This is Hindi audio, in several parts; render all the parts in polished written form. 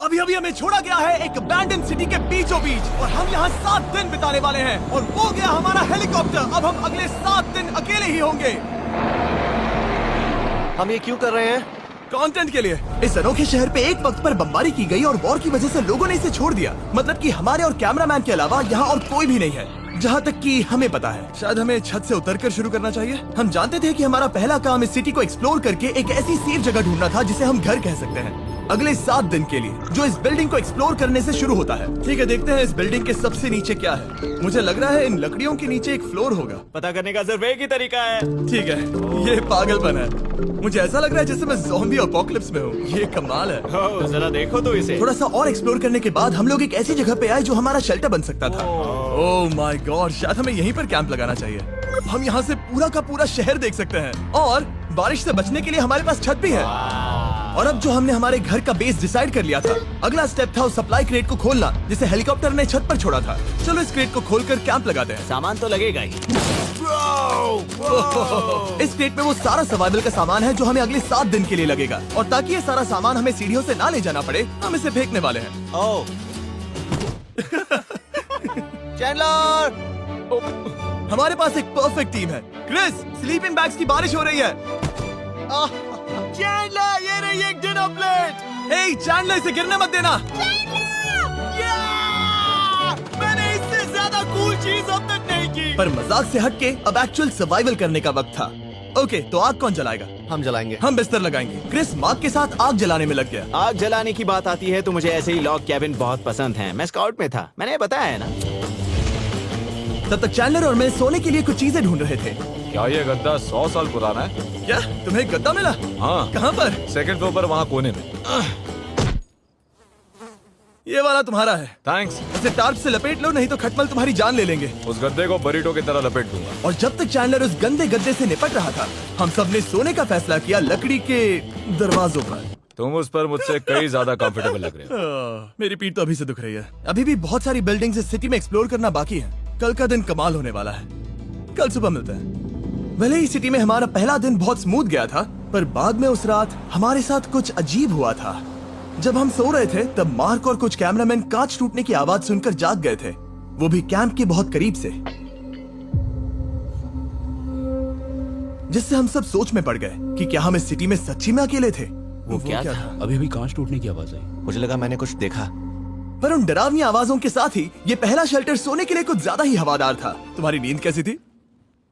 अभी अभी हमें छोड़ा गया है एक अबैंडन सिटी के बीचों बीच और हम यहाँ 7 दिन बिताने वाले हैं और वो गया हमारा हेलीकॉप्टर। अब हम अगले 7 दिन अकेले ही होंगे। हम ये क्यों कर रहे हैं? कंटेंट के लिए। इस अनोखे शहर पे एक वक्त पर बमबारी की गई और वॉर की वजह से लोगों ने इसे छोड़ दिया। मतलब कि हमारे और कैमरामैन के अलावा यहाँ और कोई भी नहीं है, जहाँ तक कि हमें पता है। शायद हमें छत से उतरकर शुरू करना चाहिए। हम जानते थे कि हमारा पहला काम इस सिटी को एक्सप्लोर करके एक ऐसी सेफ जगह ढूंढना था जिसे हम घर कह सकते हैं, अगले 7 दिन के लिए, जो इस बिल्डिंग को एक्सप्लोर करने से शुरू होता है। ठीक है, देखते हैं इस बिल्डिंग के सबसे नीचे क्या है। मुझे लग रहा है इन लकड़ियों के नीचे एक फ्लोर होगा। पता करने का सिर्फ एक ही तरीका है। ठीक है, ये पागलपन है। मुझे ऐसा लग रहा है जैसे मैं ज़ॉम्बी अपोकलिप्स में हूँ। ये कमाल है। ओह, जरा देखो तो इसे। थोड़ा सा और एक्सप्लोर करने के बाद हम लोग एक ऐसी जगह पे आए जो हमारा शेल्टर बन सकता था। ओह माय गॉड, शायद हमें यहीं पर कैंप लगाना चाहिए। हम यहाँ से पूरा का पूरा शहर देख सकते हैं और बारिश से बचने के लिए हमारे पास छत भी है। और अब जो हमने हमारे घर का बेस डिसाइड कर लिया था, अगला स्टेप था उस सप्लाई क्रेट को खोलना जिसे हेलीकॉप्टर ने छत पर छोड़ा था। चलो इस क्रेट को खोलकर कैंप लगाते हैं। सामान तो लगेगा ही। इस क्रेट में वो सारा सर्वाइवल का सामान है जो हमें अगले 7 दिन के लिए लगेगा। और ताकि ये सारा सामान हमें सीढ़ियों से ना ले जाना पड़े, हम इसे फेंकने वाले हैं। ओह, चैंडलर! हमारे पास एक परफेक्ट टीम है। क्रिस, स्लीपिंग बैग्स की बारिश हो रही है। चैंडलर, ये रही एक डिनर प्लेट। हे चैंडलर, इसे गिरने मत देना। मैंने इससे ज्यादा कूल चीज अब तक नहीं की। पर मजाक से हटके अब एक्चुअल सर्वाइवल करने का वक्त था। ओके, तो आग कौन जलाएगा? हम जलाएंगे। हम बिस्तर लगाएंगे। क्रिस मार्क के साथ आग जलाने में लग गया। आग जलाने की बात आती है तो मुझे ऐसे ही लॉग कैबिन बहुत पसंद है। मैं स्काउट में था, मैंने बताया है ना। तब तक चैंडलर और मैं सोने के लिए कुछ चीजें ढूंढ रहे थे। क्या ये गद्दा 100 साल पुराना है? क्या तुम्हें एक गद्दा मिला? हाँ। कहाँ पर? सेकंड फ्लोर पर, वहाँ कोने में। ये वाला तुम्हारा है। थैंक्स। इसे टार्प से लपेट लो, नहीं तो खटमल तुम्हारी जान ले लेंगे। उस गद्दे को बरीटो की तरह लपेट दूंगा। और जब तक चैंडलर उस गंदे गद्दे से निपट रहा था, हम सब ने सोने का फैसला किया लकड़ी के दरवाजों पर। तुम उस पर मुझसे कई ज्यादा कंफर्टेबल लग रहे हो। मेरी पीठ तो अभी से दुख रही है। अभी भी बहुत सारी बिल्डिंग्स इस सिटी में एक्सप्लोर करना बाकी है। कल का दिन कमाल होने वाला है। कल सुबह मिलते हैं। भले ही सिटी में हमारा पहला दिन बहुत स्मूथ गया था, पर बाद में उस रात हमारे साथ कुछ अजीब हुआ था। जब हम सो रहे थे तब मार्क और कुछ कैमरामैन कांच टूटने की आवाज सुनकर जाग गए थे, वो भी कैंप के बहुत करीब से, जिससे हम सब सोच में पड़ गए कि क्या हम इस सिटी में सच्ची में अकेले थे। वो क्या था? अभी अभी कांच टूटने की आवाज आई। मुझे लगा मैंने कुछ देखा। पर उन डरावनी आवाजों के साथ ही ये पहला शेल्टर सोने के लिए कुछ ज्यादा ही हवादार था। तुम्हारी नींद कैसी थी?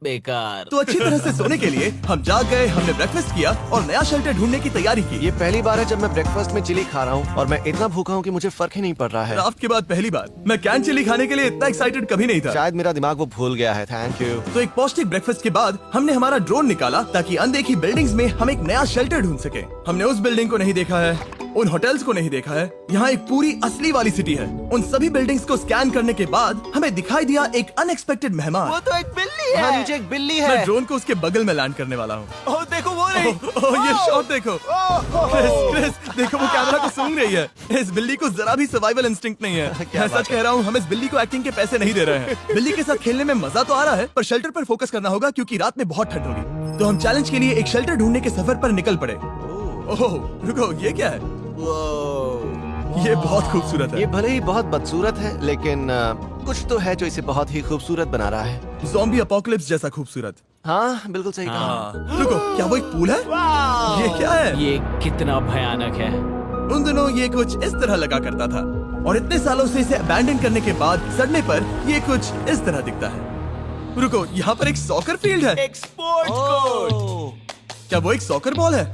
बेकार। तो अच्छी तरह से सोने के लिए हम जाग गए। हमने ब्रेकफास्ट किया और नया शेल्टर ढूंढने की तैयारी की। ये पहली बार है जब मैं ब्रेकफास्ट में चिली खा रहा हूँ और मैं इतना भूखा हूँ कि मुझे फर्क ही नहीं पड़ रहा है। राफ्ट के बाद पहली बार मैं कैन चिली खाने के लिए इतना एक्साइटेड कभी नहीं था। शायद मेरा दिमाग वो भूल गया है। Thank you. तो एक पौष्टिक ब्रेकफास्ट के बाद हमने हमारा ड्रोन निकाला ताकि अनदेखी बिल्डिंग्स में हम एक नया शेल्टर ढूंढ सके। हमने उस बिल्डिंग को नहीं देखा है, उन होटल्स को नहीं देखा है। यहाँ एक पूरी असली वाली सिटी है। उन सभी बिल्डिंग्स को स्कैन करने के बाद हमें दिखाई दिया एक अनएक्सपेक्टेड मेहमान। वो तो एक बिल्ली वहाँ है। नीचे एक बिल्ली मैं है। ड्रोन को उसके बगल में लैंड करने वाला हूँ। ओह, देखो वो रही। ये शॉट देखो। क्रिस, देखो वो कैमरा को सूंघ रही है। इस बिल्ली को जरा भी सर्वाइवल इंस्टिंक्ट नहीं है। मैं सच कह रहा हूँ, हम इस बिल्ली को एक्टिंग के पैसे नहीं दे रहे हैं। बिल्ली के साथ खेलने में मजा तो आ रहा है, पर शेल्टर पर फोकस करना होगा क्योंकि रात में बहुत ठंड होगी। तो हम चैलेंज के लिए एक शेल्टर ढूंढने के सफर पर निकल पड़े। ओह रुको, ये क्या है? ये बहुत खूबसूरत है। ये भले ही बहुत बदसूरत है, लेकिन कुछ तो है जो इसे बहुत ही खूबसूरत बना रहा है। ज़ॉम्बी अपोकलिप्स जैसा खूबसूरत। हाँ, बिल्कुल सही कहा। रुको, क्या वो एक पूल है? ये क्या है? ये कितना भयानक है। उन दिनों ये कुछ इस तरह लगा करता था और इतने सालों से इसे अबैंडन करने के बाद सड़ने पर ये कुछ इस तरह दिखता है। रुको, यहाँ पर एक सॉकर फील्ड है। एक स्पोर्ट्स कोर्ट। क्या वो एक सॉकर बॉल है?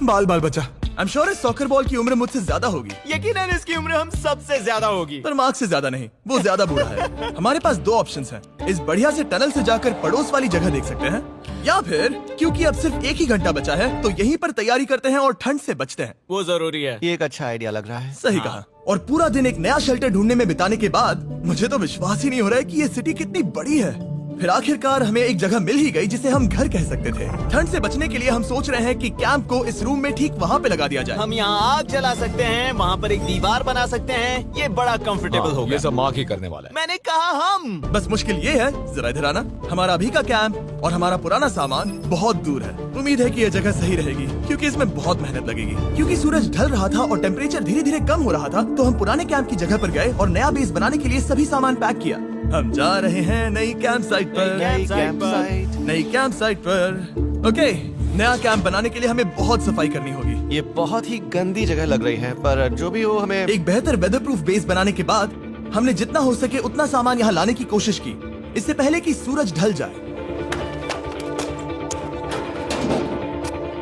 बाल बाल बचा। आई एम श्योर इस सॉकर बॉल की उम्र मुझसे ज्यादा होगी। यकीनन इसकी उम्र हम सबसे ज्यादा होगी। पर मार्क से ज्यादा नहीं, वो ज्यादा बूढ़ा है। हमारे पास 2 ऑप्शंस हैं। इस बढ़िया से टनल से जाकर पड़ोस वाली जगह देख सकते हैं, या फिर क्योंकि अब सिर्फ 1 ही घंटा बचा है तो यहीं पर तैयारी करते हैं और ठंड से बचते हैं। वो जरूरी है। ये एक अच्छा आइडिया लग रहा है। सही कहा। और पूरा दिन एक नया शेल्टर ढूंढने में बिताने के बाद मुझे तो विश्वास ही नहीं हो रहा है कि ये सिटी कितनी बड़ी है। फिर आखिरकार हमें एक जगह मिल ही गई जिसे हम घर कह सकते थे। ठंड से बचने के लिए हम सोच रहे हैं कि कैंप को इस रूम में ठीक वहाँ पे लगा दिया जाए। हम यहाँ आग जला सकते हैं, वहाँ पर एक दीवार बना सकते हैं। ये बड़ा कंफर्टेबल हाँ, होगा। ये सब मार्क ही करने वाला है। मैंने कहा हम। बस मुश्किल ये है, जरा इधर आना, हमारा अभी का कैंप और हमारा पुराना सामान बहुत दूर है। उम्मीद है कि यह जगह सही रहेगी क्योंकि इसमें बहुत मेहनत लगेगी। क्योंकि सूरज ढल रहा था और टेम्परेचर धीरे धीरे कम हो रहा था, तो हम पुराने कैंप की जगह पर गए और नया बेस बनाने के लिए सभी सामान पैक किया। हम जा रहे हैं नई कैंप साइट पर। नई कैंप साइट पर। ओके, नया कैंप बनाने के लिए हमें बहुत सफाई करनी होगी। ये बहुत ही गंदी जगह लग रही है, पर जो भी हो हमें एक बेहतर वेदर प्रूफ बेस बनाने के बाद हमने जितना हो सके उतना सामान यहाँ लाने की कोशिश की, इससे पहले कि सूरज ढल जाए।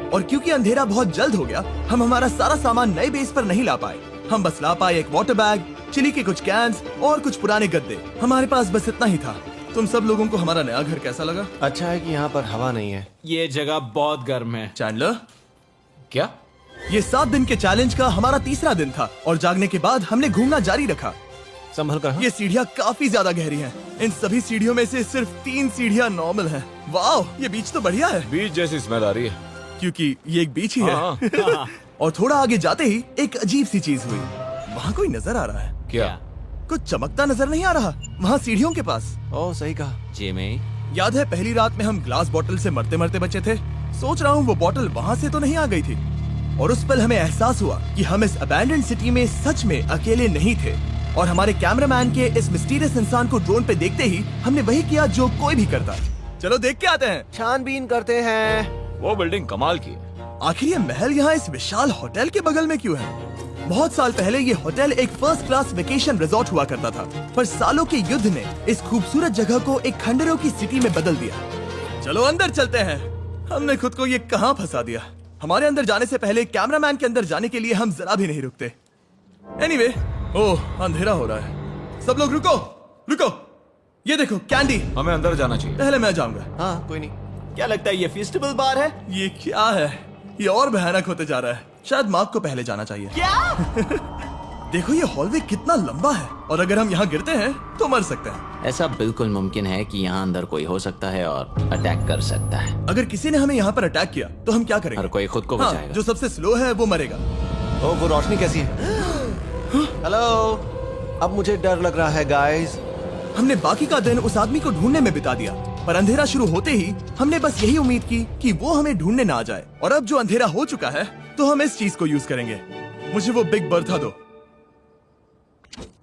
और क्योंकि अंधेरा बहुत जल्द हो गया, हम हमारा सारा सामान नए बेस पर नहीं ला पाए। हम बस ला पाए एक वाटर बैग, चिली के कुछ कैंस और कुछ पुराने गद्दे। हमारे पास बस इतना ही था। तुम सब लोगों को हमारा नया घर कैसा लगा? अच्छा है कि यहाँ पर हवा नहीं है। ये जगह बहुत गर्म है। चैंडलर, क्या? ये 7 दिन के चैलेंज का हमारा तीसरा दिन था और जागने के बाद हमने घूमना जारी रखा। संभल कर। हाँ? ये सीढ़ियाँ काफी ज्यादा गहरी हैं। इन सभी सीढ़ियों में से सिर्फ 3 सीढ़ियाँ नॉर्मल हैं। वाह, ये बीच तो बढ़िया है बीच जैसी स्मेल आ रही है। क्योंकि ये एक बीच ही है। हाँ। और थोड़ा आगे जाते ही एक अजीब सी चीज हुई। वहाँ कोई नजर आ रहा है। क्या? कुछ चमकता नजर नहीं आ रहा वहाँ सीढ़ियों के पास। ओह, सही कहा। जिमी, याद है पहली रात में हम ग्लास बॉटल से मरते मरते बचे थे? सोच रहा हूँ वो बॉटल वहाँ से तो नहीं आ गई थी। और उस पल हमें एहसास हुआ कि हम इस अबैंडन्ड सिटी में सच में अकेले नहीं थे। और हमारे कैमरामैन के इस मिस्टीरियस इंसान को ड्रोन पे देखते ही हमने वही किया जो कोई भी करता। चलो देख के आते हैं। छानबीन करते हैं। वो बिल्डिंग कमाल की है। आखिर ये महल यहाँ इस विशाल होटल के बगल में क्यों है? बहुत साल पहले ये होटल एक फर्स्ट क्लास वेकेशन रिजॉर्ट हुआ करता था, पर सालों के युद्ध ने इस खूबसूरत जगह को एक खंडरों की सिटी में बदल दिया। चलो अंदर चलते हैं। हमने खुद को ये कहाँ फंसा दिया। हमारे अंदर जाने से पहले कैमरामैन के अंदर जाने के लिए हम जरा भी नहीं रुकते। एनीवे, ओह अंधेरा हो रहा है। सब लोग रुको, रुको। ये देखो कैंडी। हमें अंदर जाना चाहिए। पहले मैं जाऊंगा। हाँ, कोई नहीं। क्या लगता है ये फेस्टिवल बार है? ये क्या है? ये और भयानक होते जा रहा है। शायद मार्क को पहले जाना चाहिए। क्या? देखो ये हॉलवे कितना लंबा है और अगर हम यहाँ गिरते हैं तो मर सकते हैं। ऐसा बिल्कुल मुमकिन है कि यहाँ अंदर कोई हो सकता है और अटैक कर सकता है। अगर किसी ने हमें यहाँ पर अटैक किया तो हम क्या करेंगे? हर कोई खुद को हाँ, बचाएगा। जो सबसे स्लो है वो मरेगा। ओह, वो रोशनी कैसी है? हेलो, अब मुझे डर लग रहा है गाइस। हमने बाकी का दिन उस आदमी को ढूंढने में बिता दिया, पर अंधेरा शुरू होते ही हमने बस यही उम्मीद की कि वो हमें ढूंढने ना आ जाए। और अब जो अंधेरा हो चुका है तो हम इस चीज को यूज करेंगे। मुझे वो बिग बर्था दो।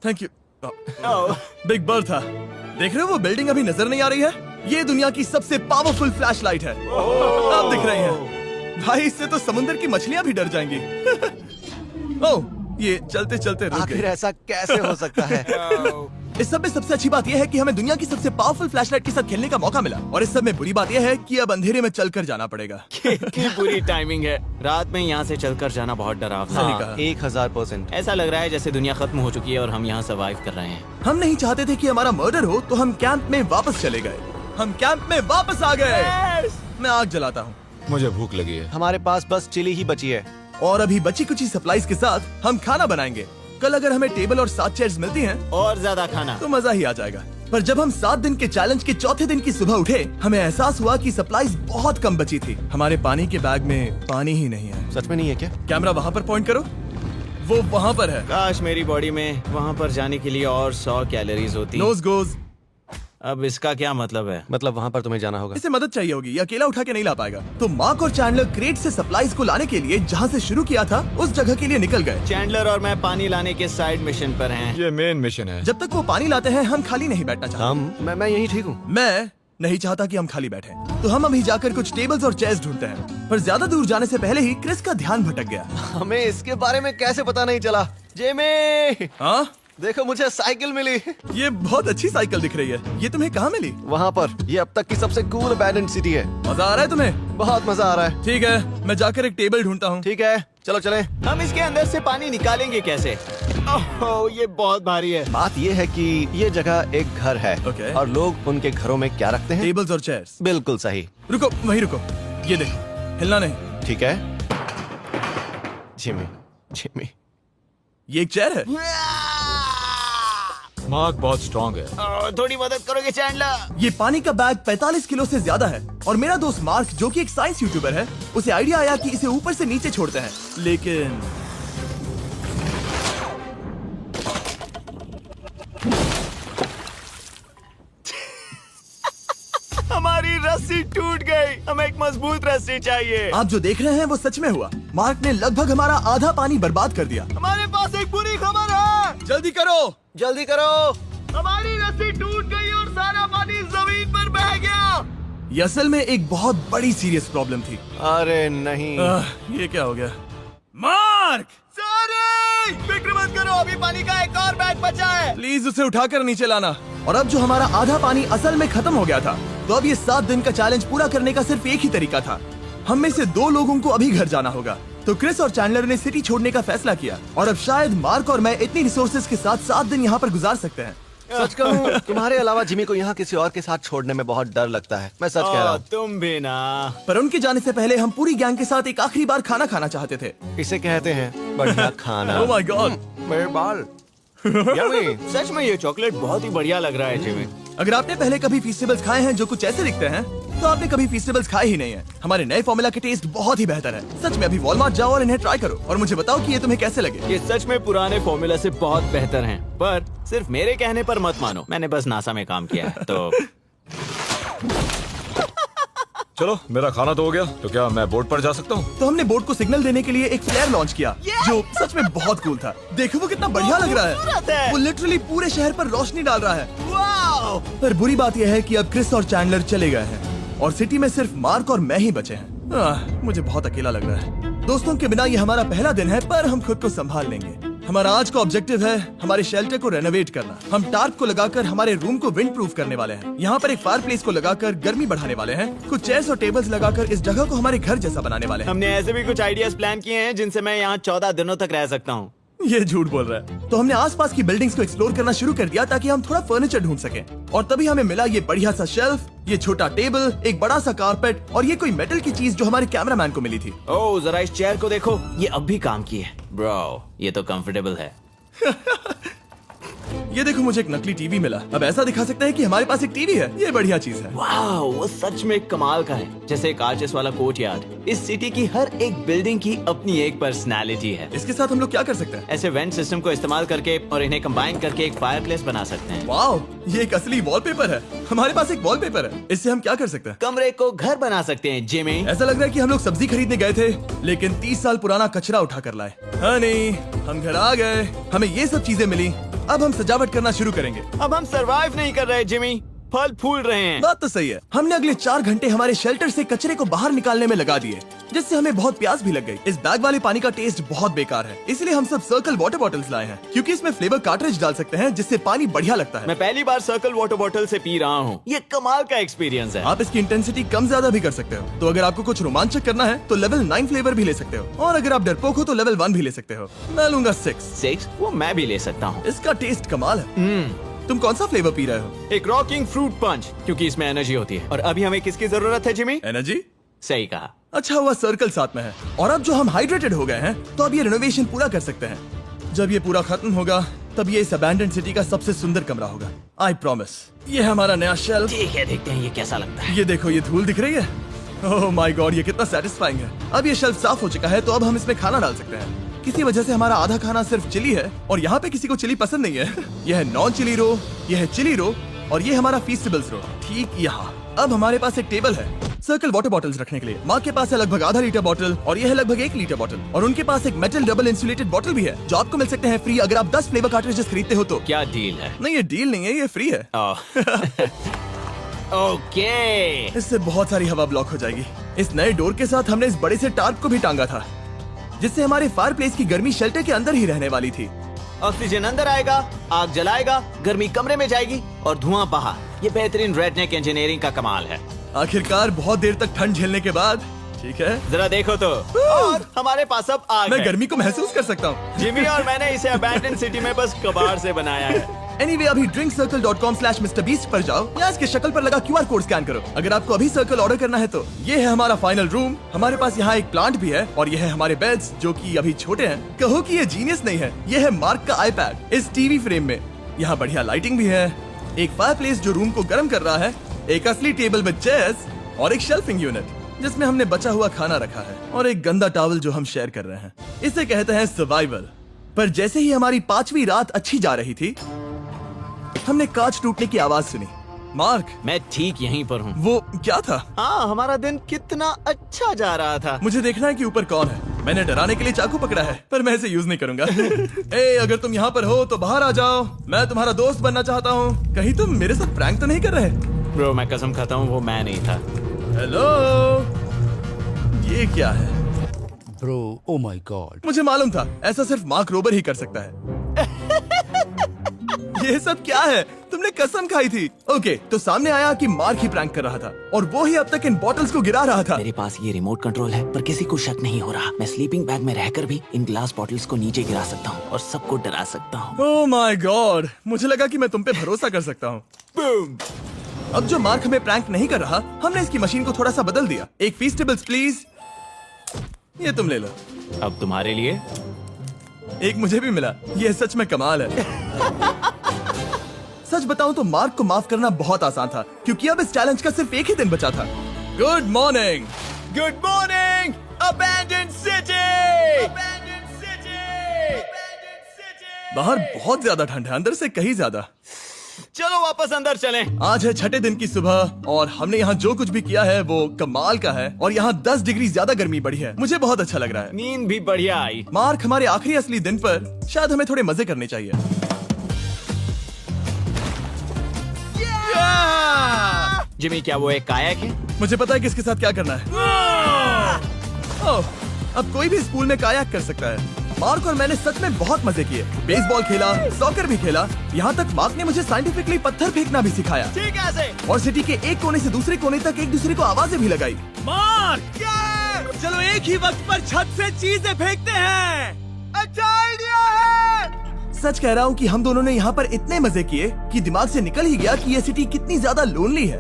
Thank you. Big Bertha. देख रहे हो वो बिल्डिंग अभी नजर नहीं आ रही है? ये दुनिया की सबसे पावरफुल फ्लैशलाइट है। आप दिख रही हैं। भाई इससे तो समुद्र की मछलियां भी डर जाएंगी। ओह, ये चलते चलते रुक आखिर गई। ऐसा कैसे हो सकता है? इस सब में सबसे अच्छी बात यह है कि हमें दुनिया की सबसे पावरफुल फ्लैशलाइट के साथ खेलने का मौका मिला। और इस सब में बुरी बात यह है कि अब अंधेरे में चलकर जाना पड़ेगा। कितनी बुरी टाइमिंग है। रात में यहाँ से चलकर जाना बहुत डरावना सही है। कहा। 1000%। ऐसा लग रहा है जैसे दुनिया खत्म हो चुकी है और हम यहाँ सर्वाइव कर रहे हैं। हम नहीं चाहते थे कि हमारा मर्डर हो, तो हम कैंप में वापस चले गए। हम कैंप में वापस आ गए। मैं आग जलाता हूँ। मुझे भूख लगी है। हमारे पास बस चिली ही बची है। और अभी बची कुची सप्लाईज के साथ हम खाना बनाएंगे। कल अगर हमें टेबल और 7 चेयर्स मिलती हैं और ज्यादा खाना तो मजा ही आ जाएगा। पर जब हम 7 दिन के चैलेंज के चौथे दिन की सुबह उठे, हमें एहसास हुआ कि सप्लाईज बहुत कम बची थी। हमारे पानी के बैग में पानी ही नहीं है। सच में नहीं है क्या? कैमरा वहाँ पर पॉइंट करो। वो वहाँ पर है। काश मेरी बॉडी में वहाँ पर जाने के लिए और 100 कैलोरीज होती। नोज गोज। अब इसका क्या मतलब है? मतलब वहाँ पर तुम्हें जाना होगा। इसे मदद चाहिए होगी, ये अकेला उठा के नहीं ला पाएगा। तो मार्क और चैंडलर क्रेट से सप्लाईज को लाने के लिए जहाँ से शुरू किया था उस जगह के लिए निकल गए। चैंडलर और मैं पानी लाने के साइड मिशन पर हैं। ये मेन मिशन है। जब तक वो पानी लाते हैं हम खाली नहीं बैठना चाहते। मैं यही ठीक हूँ। मैं नहीं चाहता कि हम खाली बैठे, तो हम अभी जाकर कुछ टेबल्स और चेयर्स ढूंढते हैं। पर ज्यादा दूर जाने से पहले ही क्रिस का ध्यान भटक गया। हमें इसके बारे में कैसे पता नहीं चला? जेमी, हाँ, देखो मुझे साइकिल मिली। ये बहुत अच्छी साइकिल दिख रही है। ये तुम्हें कहाँ मिली? वहाँ पर। ये अब तक की सबसे कूल अबैंडन्ड सिटी है। मजा आ रहा है तुम्हें? बहुत मजा आ रहा है। ठीक है, मैं जाकर एक टेबल ढूंढता हूँ। ठीक है, चलो चलें। हम इसके अंदर से पानी निकालेंगे कैसे? ओह, ये बहुत भारी है। बात ये है कि ये जगह एक घर है। Okay. और लोग उनके घरों में क्या रखते हैं? टेबल्स और चेयर्स। बिल्कुल सही। रुको, वहीं रुको। ये देखो, हिलना नहीं। ठीक है। Jimmy, Jimmy. ये एक चेयर है। मार्क बहुत स्ट्रांग है। थोड़ी मदद करोगे चैंडलर? ये पानी का बैग 45 किलो से ज्यादा है और मेरा दोस्त मार्क जो कि एक साइंस यूट्यूबर है, उसे आइडिया आया कि इसे ऊपर से नीचे छोड़ते हैं, लेकिन हमारी रस्सी टूट गई। हमें एक मजबूत रस्सी चाहिए। आप जो देख रहे हैं वो सच में हुआ। मार्क ने लगभग हमारा आधा पानी बर्बाद कर दिया। हमारे पास एक बुरी खबर है। जल्दी करो। जल्दी करो। हमारी रस्सी टूट गई और सारा पानी जमीन पर बह गया। ये असल में एक बहुत बड़ी सीरियस प्रॉब्लम थी। अरे नहीं। ये क्या हो गया? मार्क, सॉरी, फिक्र मत करो, अभी पानी का एक और बैग बचा है। प्लीज उसे उठाकर नीचे लाना। और अब जो हमारा आधा पानी असल में खत्म हो गया था, तो अब ये 7 दिन का चैलेंज पूरा करने का सिर्फ एक ही तरीका था। हम में से 2 लोगों को अभी घर जाना होगा। तो क्रिस और चैंडलर ने सिटी छोड़ने का फैसला किया और अब शायद मार्क और मैं इतनी रिसोर्सेज के साथ 7 दिन यहाँ पर गुजार सकते हैं। सच कहूँ, तुम्हारे अलावा जिमी को यहाँ किसी और के साथ छोड़ने में बहुत डर लगता है। मैं सच कह रहा हूँ। तुम भी ना। पर उनके जाने से पहले हम पूरी गैंग के साथ एक आखिरी बार खाना खाना चाहते थे। इसे कहते हैं बढ़िया खाना। ओह माय गॉड, मेरे बाल। Yummy। सच में ये चॉकलेट बहुत ही बढ़िया लग रहा है जिमी। अगर आपने पहले कभी फीस्टेबल्स खाए हैं जो कुछ ऐसे दिखते हैं, तो आपने कभी फीस्टेबल्स खाए ही नहीं है। हमारे नए फॉर्मूला के टेस्ट बहुत ही बेहतर है। सच में अभी वॉलमार्ट जाओ और इन्हें ट्राई करो और मुझे बताओ कि ये तुम्हें कैसे लगे। ये सच में पुराने फॉर्मूला से बहुत बेहतर हैं, पर सिर्फ मेरे कहने पर मत मानो। मैंने बस नासा में काम किया है तो। चलो, मेरा खाना तो हो गया, तो क्या मैं बोट पर जा सकता हूँ? तो हमने बोट को सिग्नल देने के लिए एक फ्लेयर लॉन्च किया, जो सच में बहुत कूल था। देखो वो कितना बढ़िया लग रहा खूबसूरत है। है। वो लिटरली पूरे शहर पर रोशनी डाल रहा है। वाओ! पर बुरी बात यह है कि अब क्रिस और चैंडलर चले गए हैं और सिटी में सिर्फ मार्क और मैं ही बचे हैं। मुझे बहुत अकेला लग रहा है। दोस्तों के बिना ये हमारा पहला दिन है, पर हम खुद को संभाल लेंगे। हमारा आज का ऑब्जेक्टिव है हमारे शेल्टर को रेनोवेट करना। हम टार्प को लगाकर हमारे रूम को विंड प्रूफ करने वाले हैं। यहाँ पर एक फायर प्लेस को लगाकर गर्मी बढ़ाने वाले हैं। कुछ चेयर्स और टेबल्स लगाकर इस जगह को हमारे घर जैसा बनाने वाले हैं। हमने ऐसे भी कुछ आइडियाज प्लान किए हैं जिनसे मैं यहाँ 14 दिनों तक रह सकता हूँ। ये झूठ बोल रहा है। तो हमने आसपास की बिल्डिंग्स को एक्सप्लोर करना शुरू कर दिया ताकि हम थोड़ा फर्नीचर ढूंढ सकें। और तभी हमें मिला ये बढ़िया सा शेल्फ, ये छोटा टेबल, एक बड़ा सा कारपेट और ये कोई मेटल की चीज जो हमारे कैमरामैन को मिली थी। ओह, जरा इस चेयर को देखो, ये अब भी काम की है। ब्रो, ये तो कंफर्टेबल है। ये देखो, मुझे एक नकली टीवी मिला। अब ऐसा दिखा सकते हैं कि हमारे पास एक टीवी है। ये बढ़िया चीज है। वाओ, वो सच में कमाल का है। जैसे एक आर्चेस वाला कोर्टयार्ड। इस सिटी की हर एक बिल्डिंग की अपनी एक पर्सनालिटी है। इसके साथ हम लोग क्या कर सकते हैं? ऐसे वेंट सिस्टम को इस्तेमाल करके और इन्हें कंबाइन करके एक फायरप्लेस बना सकते हैं। वाओ, ये एक असली वॉलपेपर है। हमारे पास एक वॉलपेपर है। इससे हम क्या कर सकते हैं? कमरे को घर बना सकते हैं जिमी। ऐसा लग रहा है कि हम लोग सब्जी खरीदने गए थे, लेकिन 30 साल पुराना कचरा उठा कर लाए। हनी, हम घर आ गए। हमें ये सब चीजें मिली। अब हम सजावट करना शुरू करेंगे। अब हम सरवाइव नहीं कर रहे जिमी, फल फूल रहे हैं। बात तो सही है। हमने अगले 4 घंटे हमारे शेल्टर से कचरे को बाहर निकालने में लगा दिए, जिससे हमें बहुत प्यास भी लग गई। इस बैग वाले पानी का टेस्ट बहुत बेकार है, इसलिए हम सब सर्कल वाटर बॉटल्स लाए हैं, क्योंकि इसमें फ्लेवर कार्ट्रिज डाल सकते हैं, जिससे पानी बढ़िया लगता है। मैं पहली बार सर्कल वाटर बॉटल से पी रहा हूँ। ये कमाल का एक्सपीरियंस है। आप इसकी इंटेंसिटी कम ज्यादा भी कर सकते हो। तो अगर आपको कुछ रोमांचक करना है तो लेवल 9 फ्लेवर भी ले सकते हो, और अगर आप डरपोक हो तो लेवल 1 भी ले सकते हो। मैं लूंगा 6। वो मैं भी ले सकता हूँ। इसका टेस्ट कमाल है। तुम कौन सा फ्लेवर पी रहे हो? एक रॉकिंग फ्रूट पंच, क्योंकि इसमें एनर्जी होती है। और अभी हमें किसकी जरूरत है जिमी? एनर्जी? सही कहा। अच्छा हुआ सर्कल साथ में है। और अब जो हम हाइड्रेटेड हो गए हैं, तो अब ये रिनोवेशन पूरा कर सकते हैं। जब ये पूरा खत्म होगा, तब ये इस अबैंडन्ड सिटी का सबसे सुंदर कमरा होगा। I promise. ये है हमारा नया शेल्फ। ठीक है, देखते हैं ये कैसा लगता है। ये देखो, ये धूल दिख रही है। ओह माय गॉड, ये कितना सेटिस्फाइंग है। अब ये शेल्फ साफ हो चुका है, तो अब हम इसमें खाना डाल सकते हैं। किसी वजह से हमारा आधा खाना सिर्फ चिली है, और यहाँ पे किसी को चिली पसंद नहीं है। यह है नॉन चिली रो, यह है चिली रो, और ये हमारा फीस्टेबल्स रो, ठीक यहाँ। अब हमारे पास एक टेबल है सर्कल वाटर बॉटल्स रखने के लिए। माँ के पास है लगभग आधा लीटर बॉटल, और यह है लगभग 1 लीटर बॉटल, और उनके पास एक मेटल डबल इंसुलेटेड बॉटल भी है, जो आपको मिल सकते हैं फ्री अगर आप 10 फ्लेवर कार्ट्रिजेस खरीदते हो तो। क्या डील है? नहीं, ये डील नहीं है, ये फ्री है। ओके। इससे बहुत सारी हवा ब्लॉक हो जाएगी। इस नए डोर के साथ हमने इस बड़े से टार्प को भी टांगा था, जिससे हमारे फायर प्लेस की गर्मी शेल्टर के अंदर ही रहने वाली थी। ऑक्सीजन अंदर आएगा, आग जलाएगा, गर्मी कमरे में जाएगी और धुआं बाहर। ये बेहतरीन रेडनेक इंजीनियरिंग का कमाल है। आखिरकार बहुत देर तक ठंड झेलने के बाद, ठीक है, जरा देखो तो। और हमारे पास अब आग मैं है। गर्मी को महसूस कर सकता हूँ। जिमी और मैंने इसे अबैंडन सिटी में बस कबाड़ से बनाया है। Anyway, अभी drinkcircle.com/MrBeast पर जाओ या इसके शक्ल पर लगा QR कोड स्कैन करो। अगर आपको अभी सर्कल ऑर्डर करना है तो ये है हमारा फाइनल रूम। हमारे पास यहाँ एक प्लांट भी है, और ये है हमारे बेड्स, जो कि अभी छोटे हैं। कहो कि ये जीनियस नहीं है, ये है मार्क का iPad इस टीवी फ्रेम में। यहाँ बढ़िया लाइटिंग भी है, एक फायरप्लेस जो रूम को गर्म कर रहा है, एक असली टेबल विद चेयर्स और एक शेल्फिंग यूनिट जिसमें हमने बचा हुआ खाना रखा है, और एक गंदा टॉवल जो हम शेयर कर रहे हैं। इसे कहते हैं सर्वाइवल। पर जैसे ही हमारी 5वीं रात अच्छी जा रही थी, हमने कांच टूटने की आवाज सुनी। मार्क, मैं ठीक यहीं पर हूँ। वो क्या था? हाँ, हमारा दिन कितना अच्छा जा रहा था। मुझे देखना है कि ऊपर कौन है। मैंने डराने के लिए चाकू पकड़ा है, पर मैं इसे यूज नहीं करूंगा। ए, अगर तुम यहाँ पर हो तो बाहर आ जाओ, मैं तुम्हारा दोस्त बनना चाहता हूँ। कहीं तुम मेरे साथ प्रैंक तो नहीं कर रहे? ब्रो, मैं कसम खाता हूँ वो मैं नहीं था। हेलो, ये क्या है? Bro, oh my God. मुझे मालूम था ऐसा सिर्फ मार्क रोबर ही कर सकता है। ये सब क्या है? तुमने कसम खाई थी। ओके, तो सामने आया कि मार्क ही प्रैंक कर रहा था, और वो ही अब तक इन बॉटल्स को गिरा रहा था। मेरे पास ये रिमोट कंट्रोल है, पर किसी को शक नहीं हो रहा। मैं स्लीपिंग बैग में रहकर भी इन ग्लास बॉटल्स को नीचे गिरा सकता हूँ और सबको डरा सकता हूँ। ओह माय गॉड, मुझे लगा कि मैं तुम पे भरोसा कर सकता हूँ। अब जो मार्क हमें प्रैंक नहीं कर रहा, हमने इसकी मशीन को थोड़ा सा बदल दिया। एक फीस्टेबल्स प्लीज, ये तुम ले लो। अब तुम्हारे लिए एक मुझे भी मिला। ये सच में कमाल है। सच बताऊं तो मार्क को माफ करना बहुत आसान था, क्योंकि अब इस चैलेंज का सिर्फ एक ही दिन बचा था। Good morning, good morning, abandoned city. बाहर बहुत ज्यादा ठंड है, अंदर से कहीं ज्यादा। चलो वापस अंदर चलें। आज है 6ठे दिन की सुबह, और हमने यहाँ जो कुछ भी किया है वो कमाल का है, और यहाँ 10 डिग्री ज्यादा गर्मी बढ़ी है। मुझे बहुत अच्छा लग रहा है। नींद भी बढ़िया आई। मार्क, हमारे आखिरी असली दिन पर शायद हमें थोड़े मजे करने चाहिए। जिमी, क्या वो एक कायाक है? मुझे पता है किसके साथ क्या करना है। ओह, अब कोई भी स्कूल में कायाक कर सकता है। मार्क और मैंने सच में बहुत मजे किए। बेसबॉल खेला, सॉकर भी खेला, यहाँ तक मार्क ने मुझे साइंटिफिकली पत्थर फेंकना भी सिखाया। ठीक है। और सिटी के एक कोने से दूसरे कोने तक एक दूसरे को आवाजें भी लगाई। मार्क, चलो एक ही वक्त पर छत से चीजें फेंकते हैं। अच्छा आइडिया है। सच कह रहा हूँ कि हम दोनों ने यहाँ पर इतने मजे किए कि दिमाग से निकल ही गया कि ये सिटी कितनी ज्यादा लोनली है।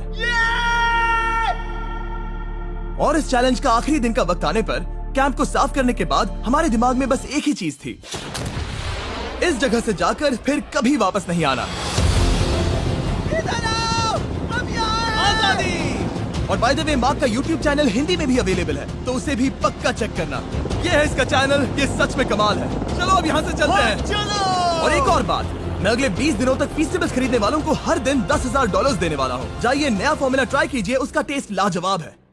और इस चैलेंज का आखिरी दिन का वक्त आने पर कैंप को साफ करने के बाद हमारे दिमाग में बस एक ही चीज थी, इस जगह से जाकर फिर कभी वापस नहीं आना। आजादी। और बाय द वे, मार्क का YouTube चैनल हिंदी में भी अवेलेबल है, तो उसे भी पक्का चेक करना। ये है इसका चैनल, ये सच में कमाल है। चलो अब यहाँ से चलते हैं। चलो। और एक और बात, मैं अगले 20 दिनों तक फीस्टेबल्स खरीदने वालों को हर दिन $10,000 देने वाला हूँ। जाइए, नया फॉर्मूला ट्राई कीजिए, उसका टेस्ट लाजवाब है।